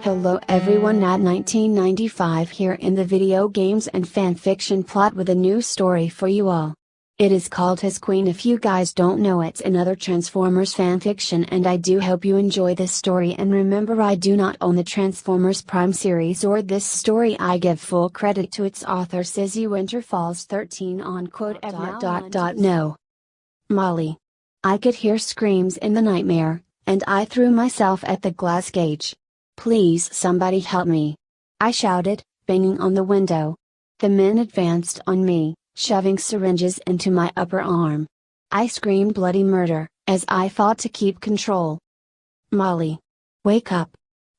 Hello everyone, at 1995 here in the video games and fanfiction plot with a new story for you all. It is called His Queen. If you guys don't know, it's another Transformers fanfiction, and I do hope you enjoy this story. And remember, I do not own the Transformers Prime series or this story. I give full credit to its author Syzzy WinterFalls 13 on Quotev. No. Molly. I could hear screams in the nightmare, and I threw myself at the glass cage. Please somebody help me! I shouted, banging on the window. The men advanced on me, shoving syringes into my upper arm. I screamed bloody murder, as I fought to keep control. Molly! Wake up!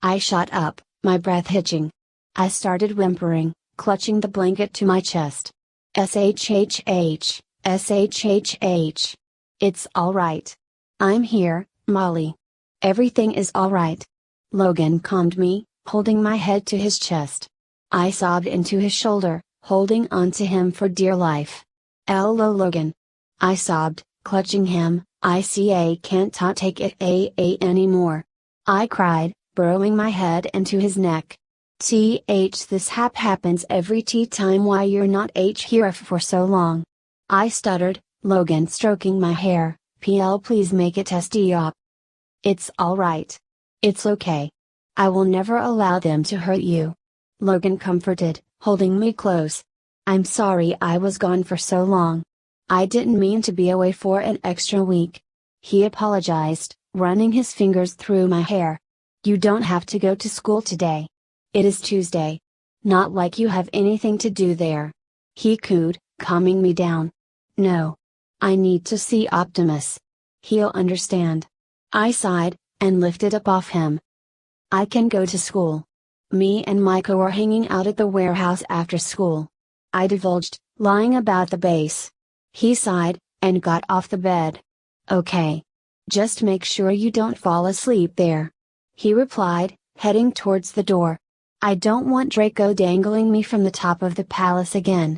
I shot up, my breath hitching. I started whimpering, clutching the blanket to my chest. SHHH, SHHH. It's alright. I'm here, Molly. Everything is alright. Logan calmed me, holding my head to his chest. I sobbed into his shoulder, holding on to him for dear life. Hello Logan. I sobbed, clutching him. I can't take it anymore. I cried, burrowing my head into his neck. This happens every time. Why you're not here for so long? I stuttered, Logan stroking my hair. Please make it stop. It's alright. It's okay. I will never allow them to hurt you. Logan comforted, holding me close. I'm sorry I was gone for so long. I didn't mean to be away for an extra week. He apologized, running his fingers through my hair. You don't have to go to school today. It is Tuesday. Not like you have anything to do there. He cooed, calming me down. No. I need to see Optimus. He'll understand. I sighed, and lifted up off him. I can go to school. Me and Micah were hanging out at the warehouse after school. I divulged, lying about the base. He sighed, and got off the bed. Okay. Just make sure you don't fall asleep there. He replied, heading towards the door. I don't want Draco dangling me from the top of the palace again.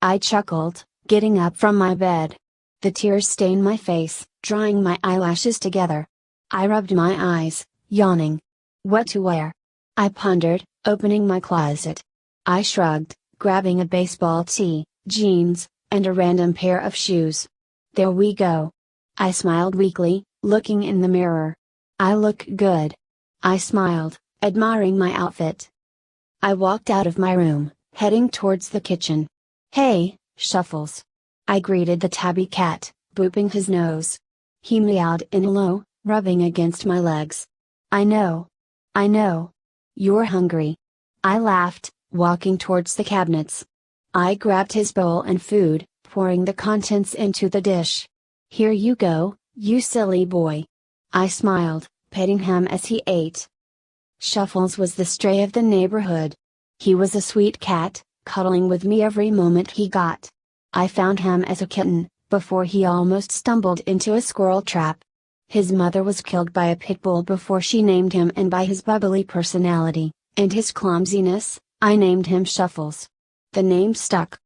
I chuckled, getting up from my bed. The tears stained my face, drying my eyelashes together. I rubbed my eyes, yawning. What to wear? I pondered, opening my closet. I shrugged, grabbing a baseball tee, jeans, and a random pair of shoes. There we go. I smiled weakly, looking in the mirror. I look good. I smiled, admiring my outfit. I walked out of my room, heading towards the kitchen. Hey, Shuffles. I greeted the tabby cat, booping his nose. He meowed in hello, rubbing against my legs. I know. You're hungry. I laughed, walking towards the cabinets. I grabbed his bowl and food, pouring the contents into the dish. Here you go, you silly boy. I smiled, petting him as he ate. Shuffles was the stray of the neighborhood. He was a sweet cat, cuddling with me every moment he got. I found him as a kitten, before he almost stumbled into a squirrel trap. His mother was killed by a pit bull before she named him, and by his bubbly personality, and his clumsiness, I named him Shuffles. The name stuck.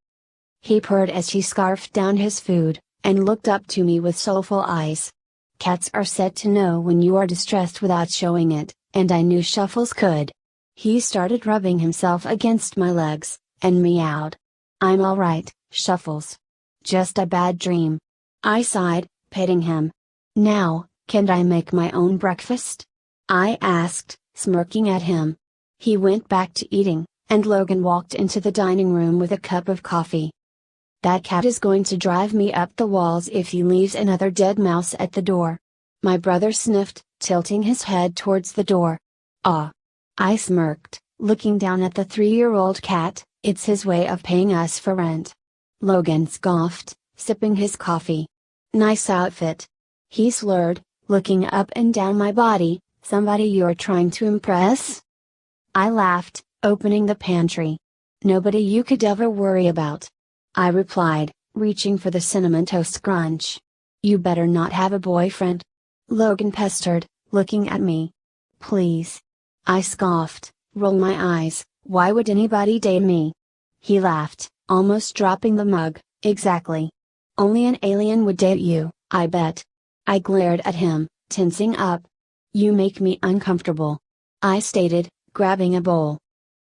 He purred as he scarfed down his food, and looked up to me with soulful eyes. Cats are said to know when you are distressed without showing it, and I knew Shuffles could. He started rubbing himself against my legs, and meowed. I'm alright, Shuffles. Just a bad dream. I sighed, petting him. Now, can I make my own breakfast? I asked, smirking at him. He went back to eating, and Logan walked into the dining room with a cup of coffee. That cat is going to drive me up the walls if he leaves another dead mouse at the door. My brother sniffed, tilting his head towards the door. Ah! I smirked, looking down at the 3-year-old cat. It's his way of paying us for rent. Logan scoffed, sipping his coffee. Nice outfit. He slurred, looking up and down my body. Somebody you're trying to impress? I laughed, opening the pantry. Nobody you could ever worry about. I replied, reaching for the cinnamon toast crunch. You better not have a boyfriend. Logan pestered, looking at me. Please. I scoffed, rolled my eyes. Why would anybody date me? He laughed, almost dropping the mug. Exactly. Only an alien would date you, I bet. I glared at him, tensing up. You make me uncomfortable. I stated, grabbing a bowl.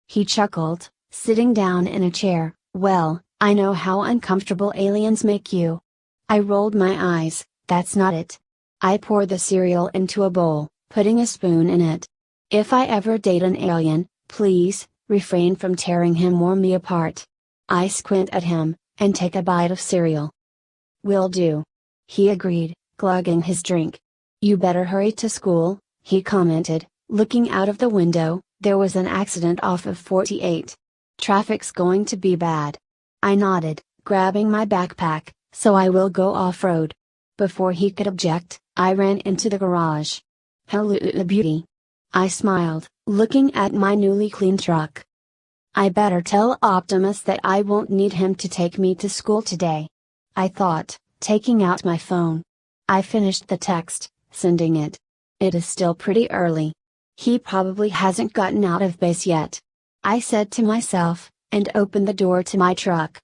He chuckled, sitting down in a chair. Well, I know how uncomfortable aliens make you. I rolled my eyes. That's not it. I poured the cereal into a bowl, putting a spoon in it. If I ever date an alien, please, refrain from tearing him or me apart. I squint at him, and take a bite of cereal. Will do. He agreed, glugging his drink. You better hurry to school, he commented, looking out of the window. There was an accident off of 48. Traffic's going to be bad. I nodded, grabbing my backpack, so I will go off-road. Before he could object, I ran into the garage. Hello, beauty. I smiled, looking at my newly cleaned truck. I better tell Optimus that I won't need him to take me to school today. I thought, taking out my phone. I finished the text, sending it. It is still pretty early. He probably hasn't gotten out of base yet. I said to myself, and opened the door to my truck.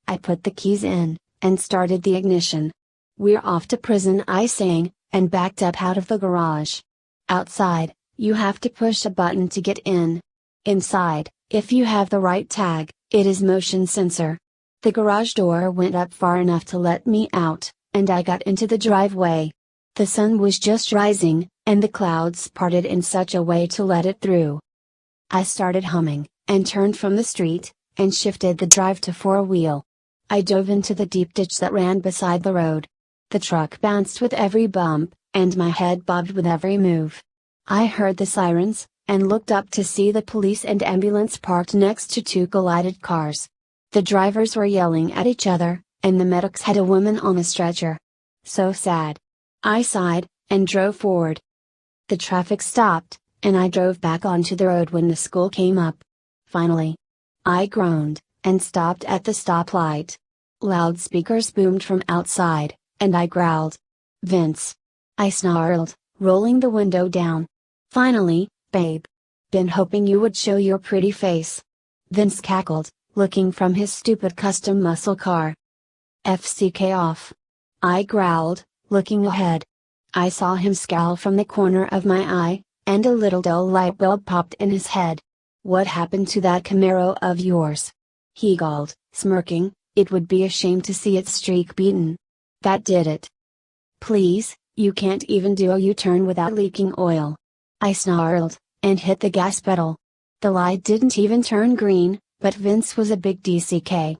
I put the keys in, and started the ignition. We're off to prison, I sang, and backed up out of the garage. Outside, you have to push a button to get in. Inside, if you have the right tag, it is motion sensor. The garage door went up far enough to let me out, and I got into the driveway. The sun was just rising, and the clouds parted in such a way to let it through. I started humming, and turned from the street, and shifted the drive to four-wheel. I dove into the deep ditch that ran beside the road. The truck bounced with every bump, and my head bobbed with every move. I heard the sirens, and looked up to see the police and ambulance parked next to two collided cars. The drivers were yelling at each other, and the medics had a woman on a stretcher. So sad. I sighed, and drove forward. The traffic stopped, and I drove back onto the road when the school came up. Finally. I groaned, and stopped at the stoplight. Loudspeakers boomed from outside, and I growled. Vince. I snarled, rolling the window down. Finally, babe. Been hoping you would show your pretty face. Vince cackled, looking from his stupid custom muscle car. FCK off. I growled, looking ahead. I saw him scowl from the corner of my eye, and a little dull light bulb popped in his head. What happened to that Camaro of yours? He gawled, smirking. It would be a shame to see its streak beaten. That did it. Please, you can't even do a U-turn without leaking oil. I snarled, and hit the gas pedal. The light didn't even turn green, but Vince was a big DCK.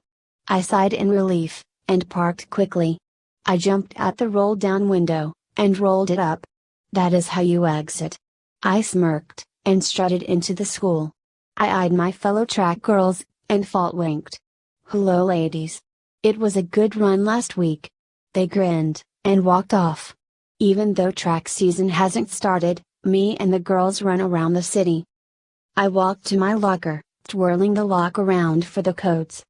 I sighed in relief, and parked quickly. I jumped out the roll-down window, and rolled it up. That is how you exit. I smirked, and strutted into the school. I eyed my fellow track girls, and fault-winked. Hello ladies. It was a good run last week. They grinned, and walked off. Even though track season hasn't started, me and the girls run around the city. I walked to my locker, twirling the lock around for the codes.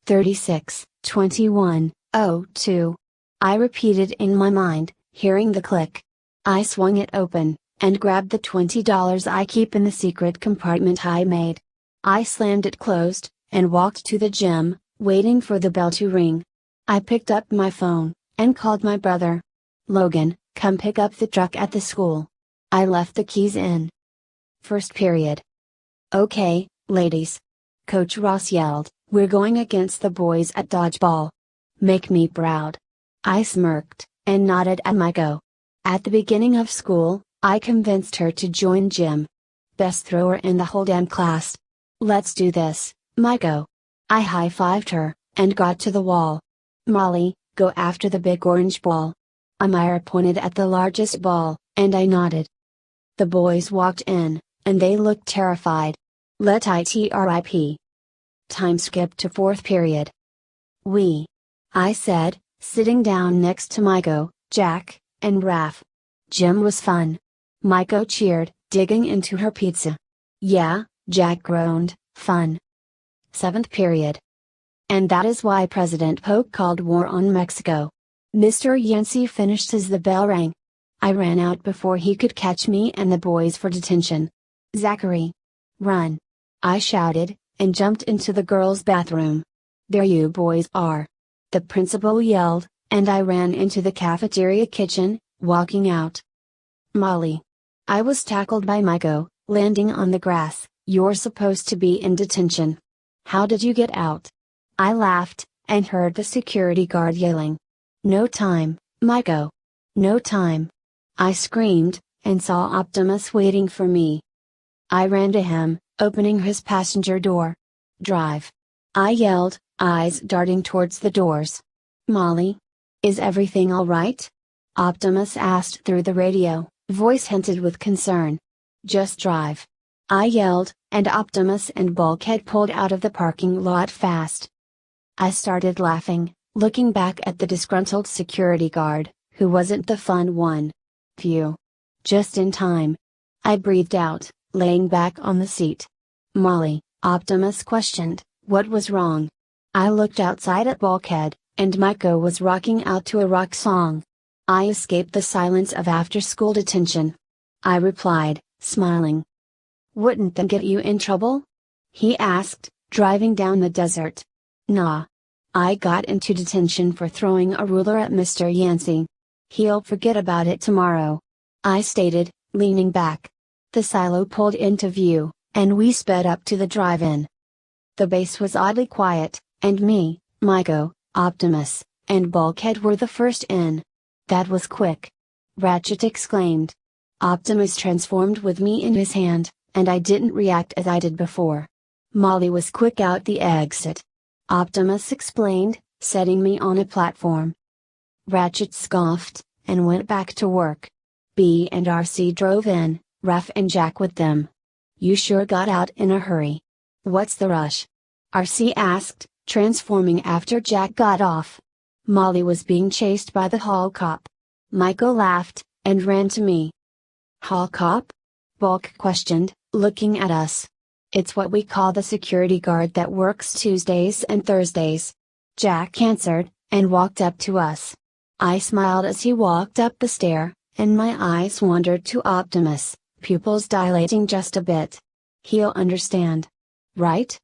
36, 21, 02. I repeated in my mind, hearing the click. I swung it open, and grabbed the $20 I keep in the secret compartment I made. I slammed it closed, and walked to the gym, waiting for the bell to ring. I picked up my phone, and called my brother. Logan, come pick up the truck at the school. I left the keys in. First period. Okay, ladies. Coach Ross yelled, we're going against the boys at dodgeball. Make me proud. I smirked, and nodded at Maiko. At the beginning of school, I convinced her to join gym. Best thrower in the whole damn class. Let's do this, Maiko. I high-fived her, and got to the wall. Molly, go after the big orange ball. Amira pointed at the largest ball, and I nodded. The boys walked in, and they looked terrified. Let it rip. Time skipped to fourth period. I said, sitting down next to Maiko, Jack, and Raph. Gym was fun. Maiko cheered, digging into her pizza. Yeah, Jack groaned, fun. Seventh period. And that is why President Polk called war on Mexico. Mr. Yancey finished as the bell rang. I ran out before he could catch me and the boys for detention. Zachary. Run. I shouted, and jumped into the girls' bathroom. There you boys are. The principal yelled, and I ran into the cafeteria kitchen, walking out. Molly. I was tackled by Maiko, landing on the grass. You're supposed to be in detention. How did you get out? I laughed, and heard the security guard yelling. No time, Maiko. No time. I screamed, and saw Optimus waiting for me. I ran to him, opening his passenger door. Drive. I yelled, eyes darting towards the doors. Molly? Is everything alright? Optimus asked through the radio, voice hinted with concern. Just drive. I yelled, and Optimus and Bulkhead pulled out of the parking lot fast. I started laughing, looking back at the disgruntled security guard, who wasn't the fun one. Phew. Just in time. I breathed out, laying back on the seat. Molly, Optimus questioned, what was wrong? I looked outside at Bulkhead, and Maiko was rocking out to a rock song. I escaped the silence of after-school detention. I replied, smiling. Wouldn't that get you in trouble? He asked, driving down the desert. Nah. I got into detention for throwing a ruler at Mr. Yancey. He'll forget about it tomorrow. I stated, leaning back. The silo pulled into view, and we sped up to the drive-in. The base was oddly quiet, and me, Maiko, Optimus, and Bulkhead were the first in. That was quick. Ratchet exclaimed. Optimus transformed with me in his hand, and I didn't react as I did before. Molly was quick out the exit. Optimus explained, setting me on a platform. Ratchet scoffed, and went back to work. B and RC drove in, Raph and Jack with them. You sure got out in a hurry. What's the rush? RC asked, transforming after Jack got off. Molly was being chased by the hall cop. Maiko laughed, and ran to me. Hall cop? Bulk questioned, looking at us. It's what we call the security guard that works Tuesdays and Thursdays. Jack answered, and walked up to us. I smiled as he walked up the stair, and my eyes wandered to Optimus, pupils dilating just a bit. He'll understand. Right?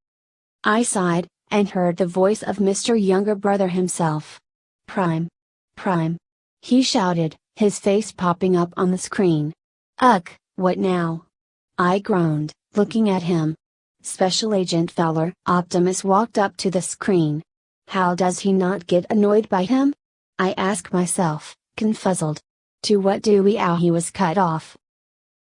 I sighed, and heard the voice of Mr. Younger Brother himself. Prime. Prime. He shouted, his face popping up on the screen. Ugh, what now? I groaned, looking at him. Special Agent Fowler. Optimus walked up to the screen. How does he not get annoyed by him? I ask myself, confuzzled. To what do we owe he was cut off?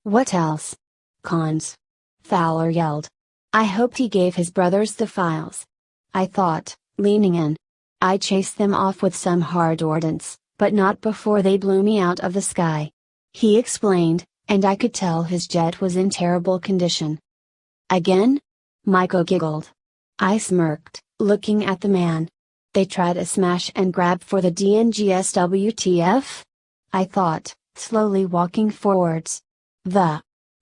What else? Cons. Fowler yelled. I hoped he gave his brothers the files. I thought, leaning in. I chased them off with some hard ordnance, but not before they blew me out of the sky. He explained, and I could tell his jet was in terrible condition. Again? Maiko giggled. I smirked, looking at the man. They tried a smash and grab for the DNGS WTF? I thought, slowly walking forwards.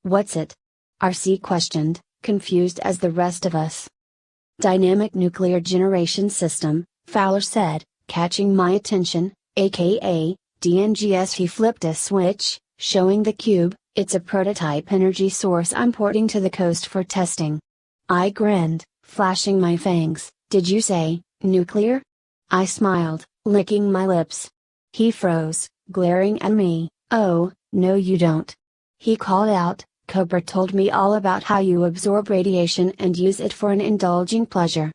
What's it? RC questioned, confused as the rest of us. Dynamic Nuclear Generation System, Fowler said, catching my attention, aka, DNGS. He flipped a switch, showing the cube. It's a prototype energy source I'm porting to the coast for testing. I grinned, flashing my fangs. Did you say, nuclear? I smiled, licking my lips. He froze, glaring at me. Oh, no you don't. He called out, Cobra told me all about how you absorb radiation and use it for an indulging pleasure.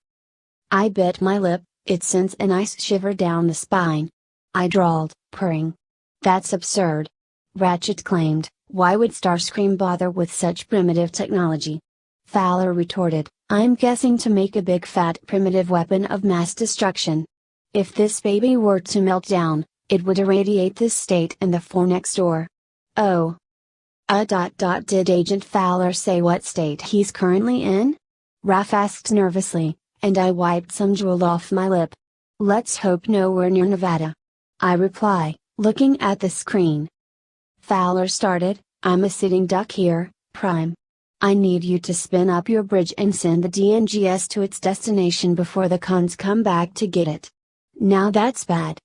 I bit my lip, it sends an ice shiver down the spine. I drawled, purring. That's absurd. Ratchet claimed, why would Starscream bother with such primitive technology? Fowler retorted, I'm guessing to make a big fat primitive weapon of mass destruction. If this baby were to melt down, it would irradiate this state and the floor next door. Oh. Did Agent Fowler say what state he's currently in? Raph asked nervously, and I wiped some drool off my lip. Let's hope nowhere near Nevada. I reply, looking at the screen. Fowler started, I'm a sitting duck here, Prime. I need you to spin up your bridge and send the DNGS to its destination before the cons come back to get it. Now that's bad.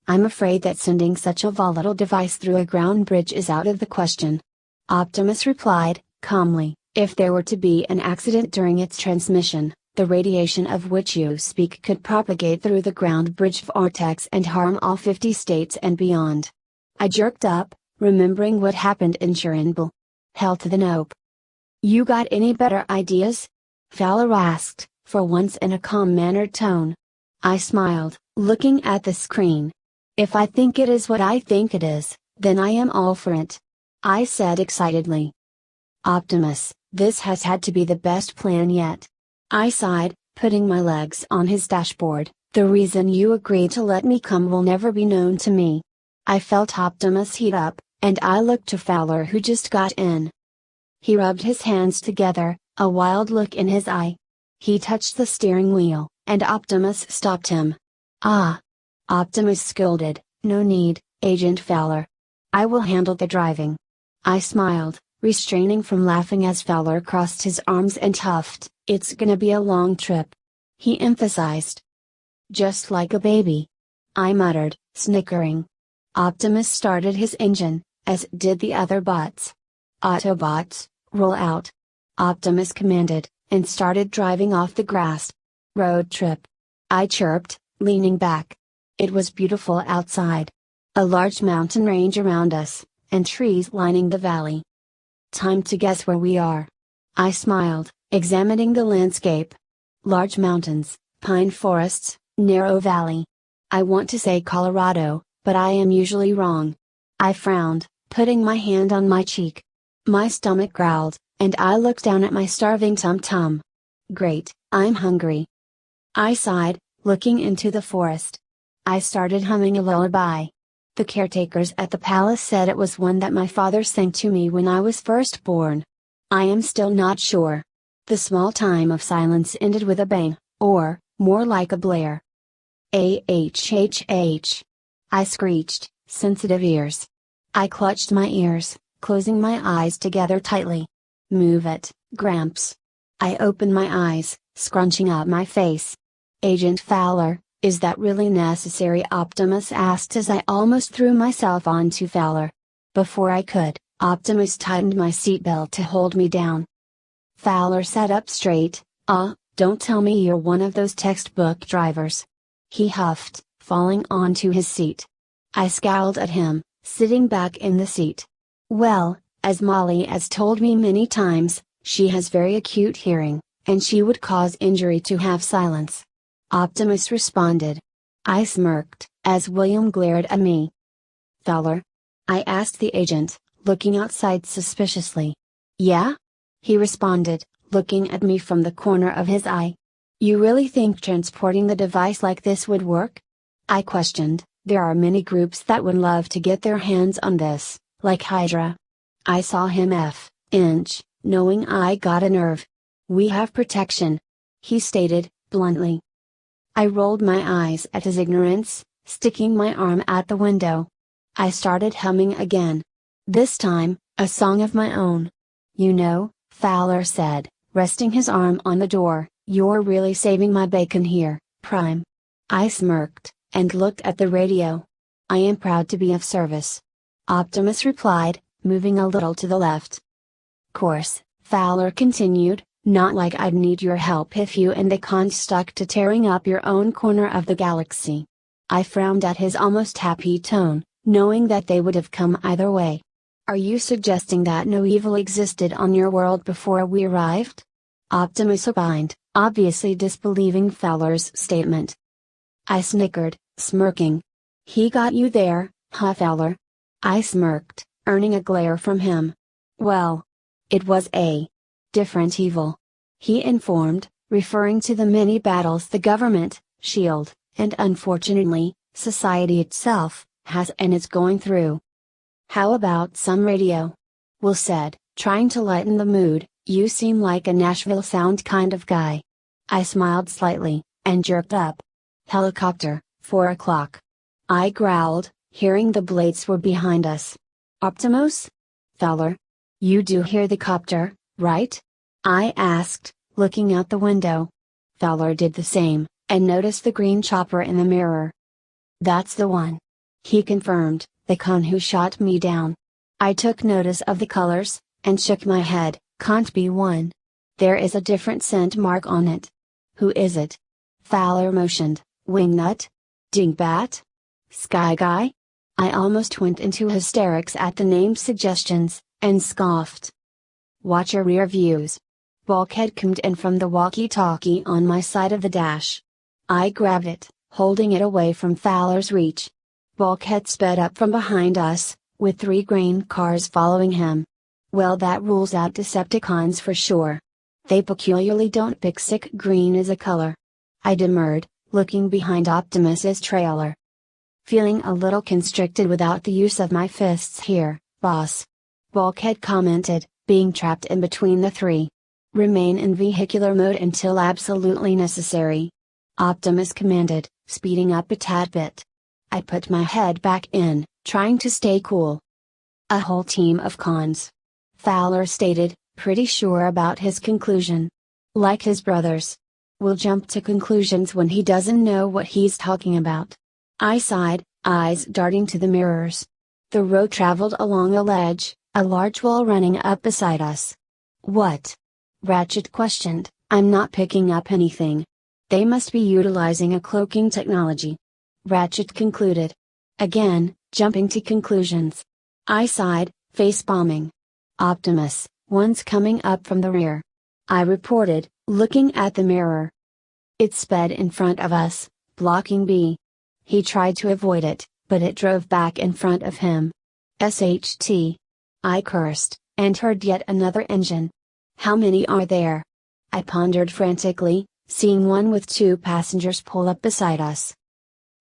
I'm afraid that sending such a volatile device through a ground bridge is out of the question. Optimus replied, calmly, if there were to be an accident during its transmission, the radiation of which you speak could propagate through the ground bridge vortex and harm all 50 states and beyond. I jerked up, remembering what happened in Chernobyl. Hell to the nope. You got any better ideas? Fowler asked, for once in a calm-mannered tone. I smiled, looking at the screen. If I think it is what I think it is, then I am all for it. I said excitedly. Optimus, this has had to be the best plan yet. I sighed, putting my legs on his dashboard. The reason you agreed to let me come will never be known to me. I felt Optimus heat up, and I looked to Fowler, who just got in. He rubbed his hands together, a wild look in his eye. He touched the steering wheel, and Optimus stopped him. Ah! Optimus scolded, no need, Agent Fowler. I will handle the driving. I smiled, restraining from laughing as Fowler crossed his arms and huffed, it's gonna be a long trip. He emphasized. Just like a baby. I muttered, snickering. Optimus started his engine, as did the other bots. Autobots, roll out. Optimus commanded, and started driving off the grass. Road trip. I chirped, leaning back. It was beautiful outside. A large mountain range around us, and trees lining the valley. Time to guess where we are. I smiled, examining the landscape. Large mountains, pine forests, narrow valley. I want to say Colorado, but I am usually wrong. I frowned, putting my hand on my cheek. My stomach growled, and I looked down at my starving tum-tum. Great, I'm hungry. I sighed, looking into the forest. I started humming a lullaby. The caretakers at the palace said it was one that my father sang to me when I was first born. I am still not sure. The small time of silence ended with a bang, or, more like a blare. Ah-h-h-h. I screeched, sensitive ears. I clutched my ears, closing my eyes together tightly. Move it, Gramps. I opened my eyes, scrunching up my face. Agent Fowler, is that really necessary? Optimus asked as I almost threw myself onto Fowler. Before I could, Optimus tightened my seatbelt to hold me down. Fowler sat up straight. Don't tell me you're one of those textbook drivers. He huffed, falling onto his seat. I scowled at him, sitting back in the seat. Well, as Molly has told me many times, she has very acute hearing, and she would cause injury to have silence. Optimus responded. I smirked, as William glared at me. Fowler? I asked the agent, looking outside suspiciously. Yeah? He responded, looking at me from the corner of his eye. You really think transporting the device like this would work? I questioned. There are many groups that would love to get their hands on this, like Hydra. I saw him inch, knowing I got a nerve. We have protection, he stated, bluntly. I rolled my eyes at his ignorance, sticking my arm at the window. I started humming again. This time, a song of my own. You know, Fowler said, resting his arm on the door, you're really saving my bacon here, Prime. I smirked, and looked at the radio. I am proud to be of service. Optimus replied, moving a little to the left. Course, Fowler continued, not like I'd need your help if you and the con stuck to tearing up your own corner of the galaxy. I frowned at his almost happy tone, knowing that they would have come either way. Are you suggesting that no evil existed on your world before we arrived? Optimus opined, obviously disbelieving Fowler's statement. I snickered, smirking. He got you there, huh, Fowler? I smirked, earning a glare from him. Well, it was a different evil, he informed, referring to the many battles the government, SHIELD, and unfortunately, society itself, has and is going through. How about some radio? Will said, trying to lighten the mood. You seem like a Nashville Sound kind of guy. I smiled slightly, and jerked up. Helicopter, 4 o'clock. I growled, hearing the blades were behind us. Optimus? Fowler? You do hear the copter, right? I asked, looking out the window. Fowler did the same, and noticed the green chopper in the mirror. That's the one. He confirmed, the con who shot me down. I took notice of the colors, and shook my head. Can't be one. There is a different scent mark on it. Who is it? Fowler motioned. Wingnut? Dingbat? Sky Guy? I almost went into hysterics at the name suggestions, and scoffed. Watch your rear views. Bulkhead comed in from the walkie-talkie on my side of the dash. I grabbed it, holding it away from Fowler's reach. Bulkhead sped up from behind us, with 3 grain cars following him. Well, that rules out Decepticons for sure. They peculiarly don't pick sick green as a color. I demurred, looking behind Optimus's trailer. Feeling a little constricted without the use of my fists here, boss. Bulkhead commented, being trapped in between the 3. Remain in vehicular mode until absolutely necessary. Optimus commanded, speeding up a tad bit. I put my head back in, trying to stay cool. A whole team of cons. Fowler stated, pretty sure about his conclusion. Like his brothers. Will jump to conclusions when he doesn't know what he's talking about. I sighed, eyes darting to the mirrors. The road traveled along a ledge, a large wall running up beside us. What? Ratchet questioned. I'm not picking up anything. They must be utilizing a cloaking technology. Ratchet concluded. Again, jumping to conclusions. I sighed, face bombing. Optimus, one's coming up from the rear. I reported, looking at the mirror. It sped in front of us, blocking B. He tried to avoid it, but it drove back in front of him. SHT. I cursed, and heard yet another engine. How many are there? I pondered frantically, seeing one with 2 passengers pull up beside us.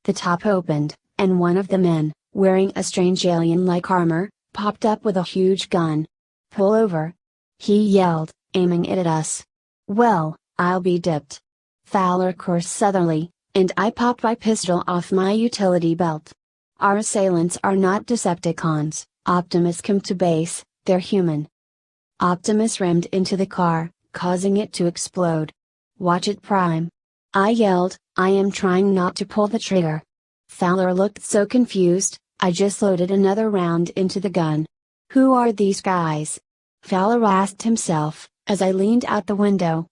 The top opened, and one of the men, wearing a strange alien-like armor, popped up with a huge gun. Pull over! He yelled, aiming it at us. Well, I'll be dipped. Fowler cursed southerly, and I popped my pistol off my utility belt. Our assailants are not Decepticons. Optimus come to base, they're human. Optimus rammed into the car, causing it to explode. Watch it, Prime. I yelled, I am trying not to pull the trigger. Fowler looked so confused, I just loaded another round into the gun. Who are these guys? Fowler asked himself, as I leaned out the window.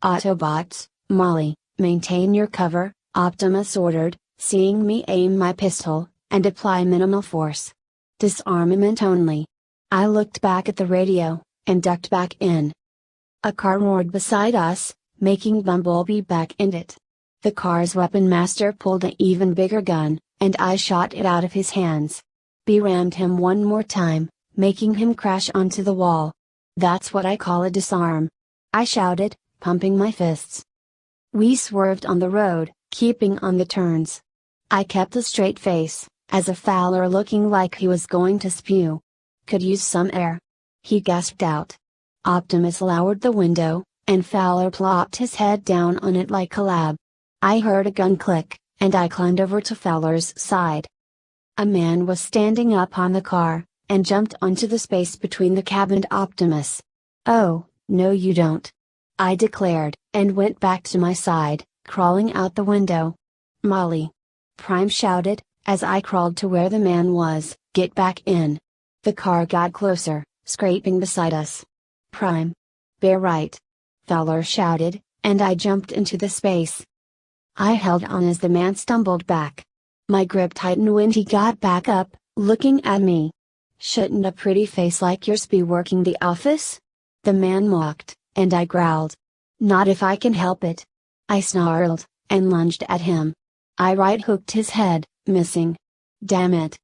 Autobots, Molly, maintain your cover, Optimus ordered, seeing me aim my pistol, and apply minimal force. Disarmament only. I looked back at the radio, and ducked back in. A car roared beside us, making Bumblebee back in it. The car's weapon master pulled an even bigger gun, and I shot it out of his hands. B rammed him one more time, making him crash onto the wall. That's what I call a disarm. I shouted, pumping my fists. We swerved on the road, keeping on the turns. I kept a straight face, as a Fowler looking like he was going to spew. Could use some air. He gasped out. Optimus lowered the window, and Fowler plopped his head down on it like a lab. I heard a gun click, and I climbed over to Fowler's side. A man was standing up on the car, and jumped onto the space between the cab and Optimus. Oh, no you don't. I declared, and went back to my side, crawling out the window. Molly! Prime shouted, as I crawled to where the man was, get back in. The car got closer, scraping beside us. Prime! Bear right! Fowler shouted, and I jumped into the space. I held on as the man stumbled back. My grip tightened when he got back up, looking at me. Shouldn't a pretty face like yours be working the office? The man mocked, and I growled. Not if I can help it. I snarled, and lunged at him. I right hooked his head, missing. Damn it.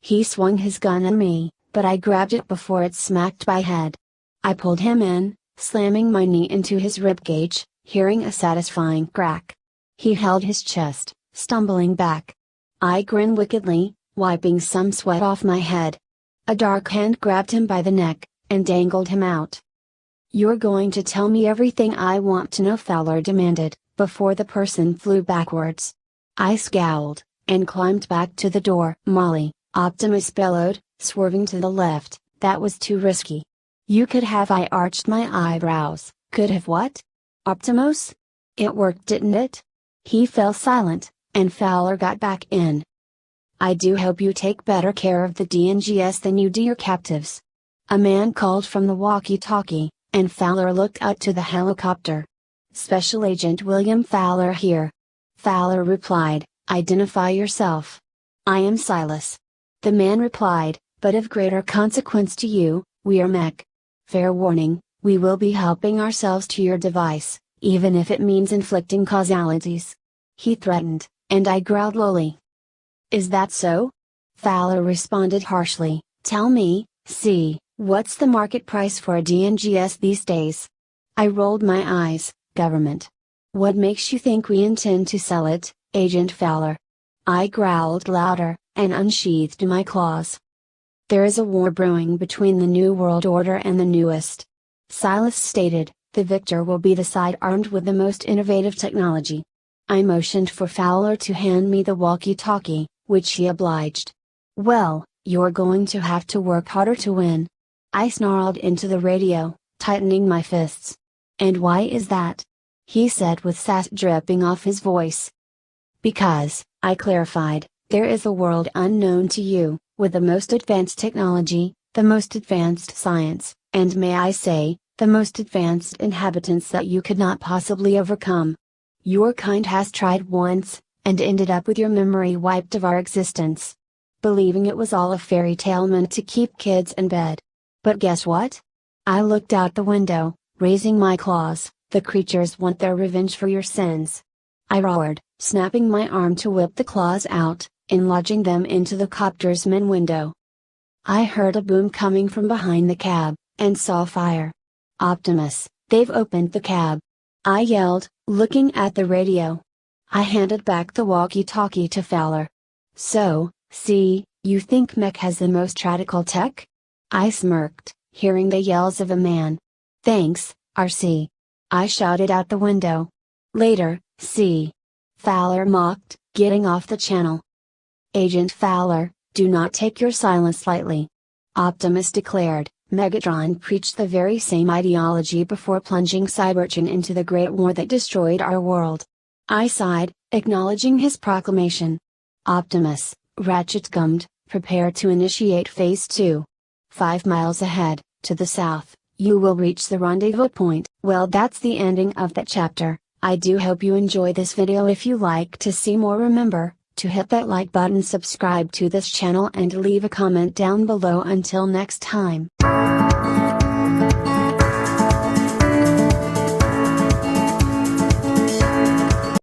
He swung his gun at me, but I grabbed it before it smacked my head. I pulled him in, slamming my knee into his ribcage, hearing a satisfying crack. He held his chest, stumbling back. I grinned wickedly, wiping some sweat off my head. A dark hand grabbed him by the neck, and dangled him out. You're going to tell me everything I want to know, Fowler demanded, before the person flew backwards. I scowled, and climbed back to the door. Molly, Optimus bellowed, swerving to the left, that was too risky. You could have. I arched my eyebrows. Could have what? Optimus? It worked, didn't it? He fell silent, and Fowler got back in. I do hope you take better care of the DNGS than you do your captives. A man called from the walkie-talkie, and Fowler looked out to the helicopter. Special Agent William Fowler here. Fowler replied, identify yourself. I am Silas. The man replied, but of greater consequence to you, we are mech. Fair warning, we will be helping ourselves to your device, even if it means inflicting causalities. He threatened, and I growled lowly. Is that so? Fowler responded harshly, tell me, see, what's the market price for a DNGS these days? I rolled my eyes, government. What makes you think we intend to sell it, Agent Fowler? I growled louder, and unsheathed my claws. There is a war brewing between the New World Order and the newest. Silas stated, the victor will be the side armed with the most innovative technology. I motioned for Fowler to hand me the walkie-talkie, which he obliged. Well, you're going to have to work harder to win. I snarled into the radio, tightening my fists. And why is that? He said with sass dripping off his voice. Because, I clarified, there is a world unknown to you, with the most advanced technology, the most advanced science, and may I say, the most advanced inhabitants that you could not possibly overcome. Your kind has tried once, and ended up with your memory wiped of our existence. Believing it was all a fairy tale meant to keep kids in bed. But guess what? I looked out the window, raising my claws, the creatures want their revenge for your sins. I roared, snapping my arm to whip the claws out, and lodging them into the copter's main window. I heard a boom coming from behind the cab, and saw fire. Optimus, they've opened the cab. I yelled, looking at the radio. I handed back the walkie-talkie to Fowler. So, see, you think Mech has the most radical tech? I smirked, hearing the yells of a man. Thanks, RC. I shouted out the window. Later, C. Fowler mocked, getting off the channel. Agent Fowler, do not take your silence lightly. Optimus declared, Megatron preached the very same ideology before plunging Cybertron into the Great War that destroyed our world. I sighed, acknowledging his proclamation. Optimus, Ratchet-gummed, prepare to initiate Phase 2. 5 miles ahead, to the south, you will reach the rendezvous point. Well, that's the ending of that chapter. I do hope you enjoy this video. If you like to see more, remember to hit that like button, subscribe to this channel, and leave a comment down below. Until next time.